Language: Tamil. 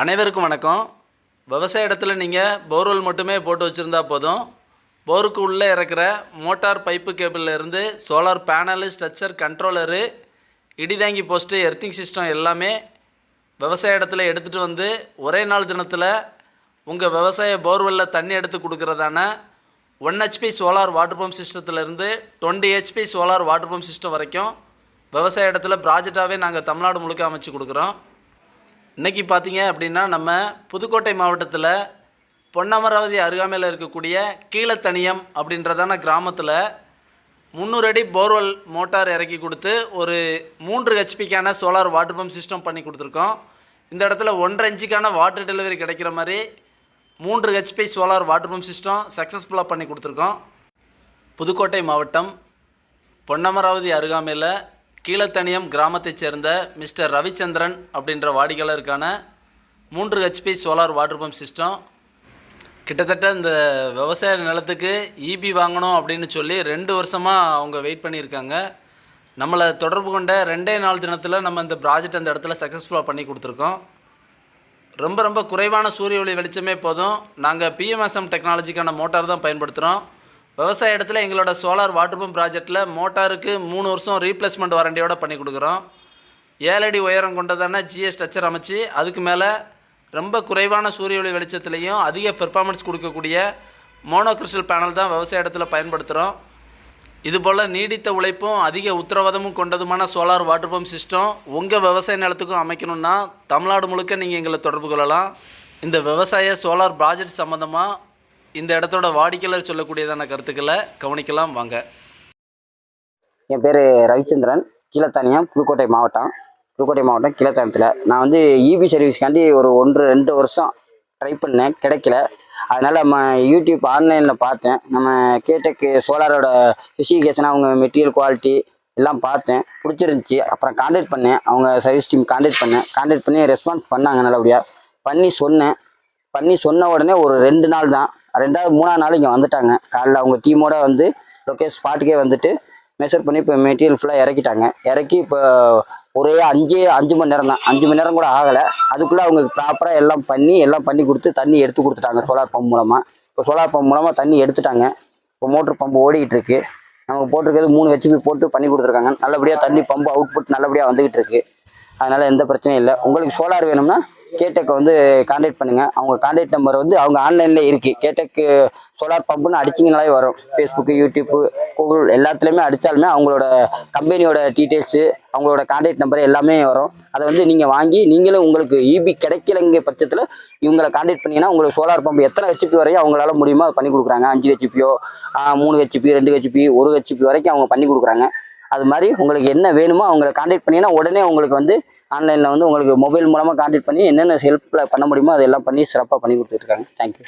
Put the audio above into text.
அனைவருக்கும் வணக்கம். விவசாய இடத்துல நீங்கள் போர்வெல் மட்டுமே போட்டு வச்சுருந்தா போதும். போருக்கு உள்ளே இறக்குற மோட்டார் பைப்பு கேபிளில் இருந்து சோலார் பேனலு, ஸ்ட்ரக்சர், கண்ட்ரோலரு, இடிதாங்கி போஸ்ட்டு, எர்த்திங் சிஸ்டம் எல்லாமே விவசாய இடத்துல எடுத்துகிட்டு வந்து ஒரே நாள் தினத்தில் உங்கள் விவசாய போர்வெல்லில் தண்ணி எடுத்து கொடுக்குறதான 1 HP சோலார் வாட்டர் பம்ப் சிஸ்டத்துலேருந்து 20 HP solar water pump system வரைக்கும் விவசாய இடத்துல ப்ராஜெக்டாகவே நாங்கள் தமிழ்நாடு முழுக்க அமைச்சு கொடுக்குறோம். இன்றைக்கி பார்த்தீங்க அப்படின்னா நம்ம புதுக்கோட்டை மாவட்டத்தில் பொன்னமராவதி அருகாமையில் இருக்கக்கூடிய கீழத்தனியம் அப்படின்றதான கிராமத்தில் 300 அடி போர்வெல் மோட்டார் இறக்கி கொடுத்து ஒரு 3 ஹெச்பிக்கான சோலார் வாட்டர் பம்ப் சிஸ்டம் பண்ணி கொடுத்துருக்கோம். இந்த இடத்துல 1.5 இன்ச்சுக்கான வாட்டர் டெலிவரி கிடைக்கிற மாதிரி 3 HP solar water pump system சக்ஸஸ்ஃபுல்லாக பண்ணி கொடுத்துருக்கோம். புதுக்கோட்டை மாவட்டம் பொன்னமராவதி அருகாமையில் கீழத்தனியம் கிராமத்தைச் சேர்ந்த மிஸ்டர் ரவிச்சந்திரன் அப்படின்ற வாடிக்கையாளருக்கான 3 HP solar water pump system. கிட்டத்தட்ட இந்த விவசாய நிலத்துக்கு இபி வாங்கணும் அப்படின்னு சொல்லி 2 வருஷமாக அவங்க வெயிட் பண்ணியிருக்காங்க. நம்மளை தொடர்பு கொண்ட 2 நாள் தினத்தில் நம்ம இந்த ப்ராஜெக்ட் அந்த இடத்துல சக்ஸஸ்ஃபுல்லாக பண்ணி கொடுத்துருக்கோம். ரொம்ப குறைவான சூரிய ஒளி வெளிச்சமே போதும். நாங்கள் PMSM டெக்னாலஜிக்கான மோட்டார் தான் பயன்படுத்துகிறோம். விவசாய இடத்துல எங்களோட சோலார் வாட்டர் பம்ப் ப்ராஜெக்டில் மோட்டாருக்கு 3 வருஷம் ரீப்ளேஸ்மெண்ட் வாரண்டியோடு பண்ணி கொடுக்குறோம். 7 அடி உயரம் கொண்டதான GS ஸ்ட்ரக்சர் அமைச்சு அதுக்கு மேலே ரொம்ப குறைவான சூரிய ஒளி வெளிச்சத்துலேயும் அதிக பெர்ஃபார்மன்ஸ் கொடுக்கக்கூடிய மோனோ கிறிஸ்டல் பேனல் தான் விவசாய இடத்துல பயன்படுத்துகிறோம். இதுபோல் நீடித்த உழைப்பும் அதிக உத்தரவாதமும் கொண்டதுமான சோலார் வாட்டர் பம்ப் சிஸ்டம் உங்கள் விவசாய நிலத்துக்கும் அமைக்கணும்னா தமிழ்நாடு முழுக்க நீங்கள் எங்களை தொடர்பு கொள்ளலாம். இந்த விவசாய சோலார் ப்ராஜெக்ட் சம்மந்தமாக இந்த இடத்தோட வாடிக்கையாளர் சொல்லக்கூடியதான கருத்துக்களை கவனிக்கலாம் வாங்க. என் பேர் ரவிச்சந்திரன், கீழத்தனியம், புதுக்கோட்டை மாவட்டம் கீழத்தனியத்தில். நான் வந்து இபி சர்வீஸ்க்காண்டி ஒரு 1-2 வருஷம் ட்ரை பண்ணேன், கிடைக்கல. அதனால் நம்ம யூடியூப் ஆன்லைனில் பார்த்தேன். நம்ம கேடெக்கு சோலாரோட ஸ்பெசிஃபிகேஷன், அவங்க மெட்டீரியல் குவாலிட்டி எல்லாம் பார்த்தேன், பிடிச்சிருந்துச்சி. அப்புறம் கான்டாக்ட் பண்ணேன், அவங்க சர்வீஸ் டீம் கான்டாக்ட் பண்ணி ரெஸ்பான்ஸ் பண்ணாங்க நல்லபடியாக. பண்ணி சொன்ன உடனே ஒரு 2 நாள் தான், 3ஆவது நாள் இங்கே வந்துட்டாங்க. காலைல அவங்க டீமோட வந்து ஸ்பாட்டுக்கே வந்துட்டு மெஷர் பண்ணி இப்போ மெட்டீரியல் ஃபுல்லாக இறக்கி இப்போ ஒரு 5 மணி நேரம் தான், 5 மணி நேரம் கூட ஆகலை. அதுக்குள்ளே அவங்க ப்ராப்பராக எல்லாம் பண்ணி கொடுத்து தண்ணி எடுத்து கொடுத்துட்டாங்க சோலார் பம்ப் மூலமாக. இப்போ சோலார் பம்ப் மூலமாக தண்ணி எடுத்துட்டாங்க. இப்போ மோட்ரு பம்பு ஓடிக்கிட்டு இருக்கு. நமக்கு போட்டிருக்கிறது 3 ஹெச்பி போட்டு பண்ணி கொடுத்துருக்காங்க. நல்லபடியாக தண்ணி பம்பு அவுட்புட் நல்லபடியாக வந்துக்கிட்டு இருக்கு. அதனால் எந்த பிரச்சனையும் இல்லை. உங்களுக்கு சோலார் வேணும்னா கேடெக் வந்து கான்டாக்ட் பண்ணுங்கள். அவங்க கான்டாக்ட் நம்பர் வந்து அவங்க ஆன்லைனில் இருக்குது. கேடெக்கு சோலார் பம்புன்னு அடிச்சிங்கனாலே வரும். ஃபேஸ்புக்கு, யூடியூப்பு, கூகுள் எல்லாத்துலேயுமே அடித்தாலுமே அவங்களோட கம்பெனியோட டீட்டெயில்ஸு, அவங்களோட கான்டாக்ட் நம்பர் எல்லாமே வரும். அதை வந்து நீங்கள் வாங்கி நீங்களும் உங்களுக்கு இபி கிடைக்கலங்க பட்சத்தில் இவங்களை கான்டாக்ட் பண்ணிங்கன்னா உங்களுக்கு சோலார் பம்பு எத்தனை ஹெச்பி வரையும் அவங்களால முடியுமோ அதை பண்ணி கொடுக்குறாங்க. 5 ஹெச்பியோ 3 ஹெச்பி 2 ஹெச்பி 1 ஹெச்பி வரைக்கும் அவங்க பண்ணி கொடுக்குறாங்க. அது மாதிரி உங்களுக்கு என்ன வேணுமோ அவங்களை கான்டாக்ட் பண்ணிங்கன்னா உடனே உங்களுக்கு வந்து ஆன்லைனில் வந்து உங்களுக்கு மொபைல் மூலமாக கான்டாக்ட் பண்ணி என்னென்ன ஹெல்ப்பில் பண்ண முடியுமோ அதெல்லாம் பண்ணி சிறப்பாக பண்ணி கொடுத்துட்ருக்காங்க. தேங்க்யூ.